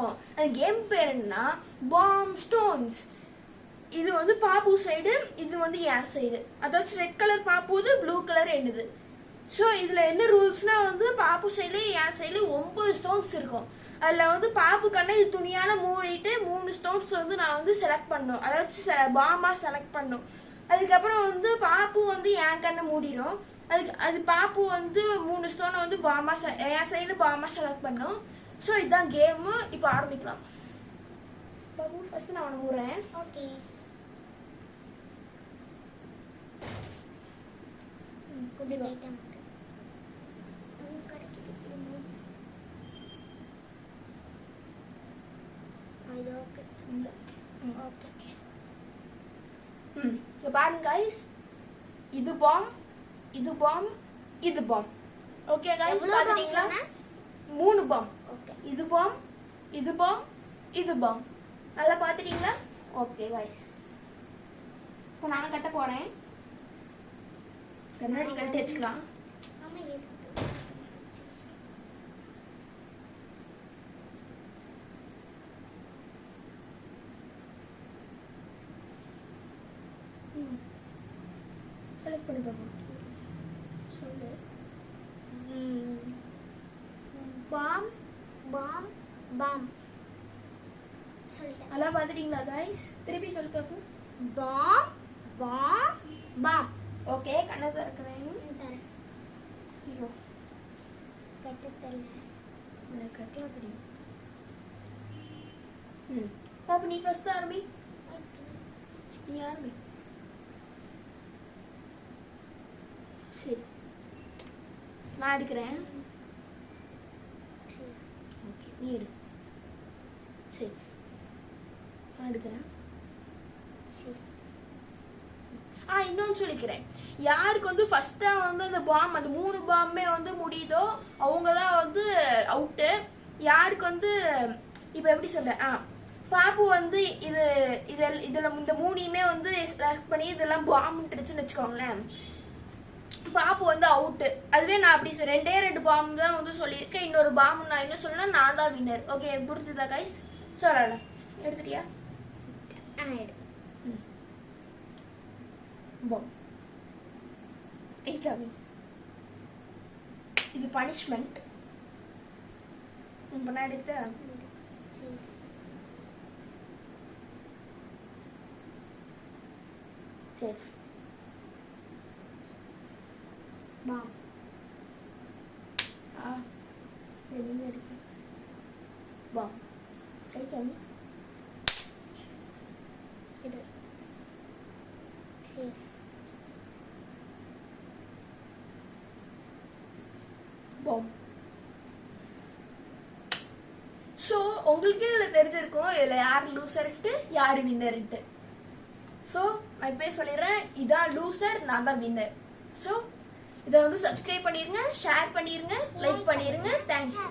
இருக்கும். அந்த கேம் பேர் என்னன்னா பாம் ஸ்டோன்ஸ். இது வந்து பாப்பு சைடு, இது வந்து என் சைடு. அதாச்சும் ரெட் கலர் பாப்புது, ப்ளூ கலர் என்னது. ஸோ இதுல என்ன ரூல்ஸ்னா வந்து பாப்பு சைடுல என் சைடுல 9 ஸ்டோன்ஸ் இருக்கும். அதுல வந்து பாப்பு கண்ணை இது துணியால மூடிட்டு 3 ஸ்டோன்ஸ் வந்து நான் வந்து செலக்ட் பண்ணும், அதாச்சும் பாமா செலக்ட் பண்ணும். அதுக்கப்புறம் வந்து பாப்பு வந்து என் கண்ணை மூடிடும். அது பாப்பு வந்து 3 ஸ்டோனை வந்து பாமா என் சைடு பாமா செலக்ட் பண்ணும். ஸோ இதுதான் கேமு. இப்போ ஆரம்பிக்கலாம். பாபு ஃபர்ஸ்ட் நான் உனக்கு விடுறேன். ஓகே. குடி லைட்டா பாருங்க கைஸ், இது பாம், இது பாம், இது பாம். ஓகே கைஸ், பாத்துட்டீங்களா? 3 பாம். ஓகே. இது பாம், இது பாம், இது பாம். நல்லா பாத்துட்டீங்களா? ஓகே கைஸ், இப்போ நான் கட்ட போறேன். கண்ணாடி கட்டி வச்சுக்கலாம். செலக்ட் பண்ணி பாப்போம். சொல்லு. பாம் பாம் பாம். சொல்லுங்க. நல்லா பாத்துட்டீங்களா கைஸ்? திருப்பி சொல்லு பாப்போம். பாம் பாம் பாம். ஓகே, கண்ணை திறக்கிறேன். ஐயோ, கட்டத்தல்ல எனக்கு கட்டலாம் தெரியும். பாப்பா நீ ஃபர்ஸ்ட் ஆரம்பி. நீ ஆரம்பி. சரி, நான் எடுக்கிறேன். ஓகே, நீ எடு. சரி, நான் எடுக்கிறேன். இன்னொன்னு சொல்லிக்கிறேன், யாருக்கு வந்து ஃபர்ஸ்டா வந்து அந்த பாம், அந்த 3 பாம்பே வந்து முடியுதோ அவங்க தான் வந்து அவுட்டு. யாருக்கு வந்து இப்ப எப்படி சொல்ல, பாப்பு வந்து இதுல இந்த 3யுமே வந்து செலக்ட் பண்ணி இதெல்லாம் பாம்ன்னுச்சுன்னு வச்சுக்கோங்களேன், பாப்பு வந்து அவுட்டு. அதுவே நான் அப்படி 2 பாம் தான் வந்து சொல்லியிருக்கேன். இன்னொரு பாம் நான் என்ன சொல்லணும்னா நான் தான் வின்னர். ஓகே, புரிஞ்சுதா கைஸ்? சொல்லலாம். எடுத்துட்டியா? எடு. பாம். இது பனிஷ்மெண்ட். இப்ப நான் எடுத்தேன். சேஃப். பாம். சரி, நீங்க எடுக்க. பாம். கை காமி. எடு. சேஃப். பாம். ஸோ உங்களுக்கு இதில் தெரிஞ்சிருக்கும் இதில் யார் லூசர்ட்டு யார் வின்னர்ட்டு. ஸோ நான் இப்போயே சொல்லிடுறேன், இதான் லூசர், நான் தான் வின்னர். ஸோ இதை வந்து சப்ஸ்கிரைப் பண்ணிருங்க, ஷேர் பண்ணிருங்க, லைக் பண்ணிருங்க. தேங்க்யூ.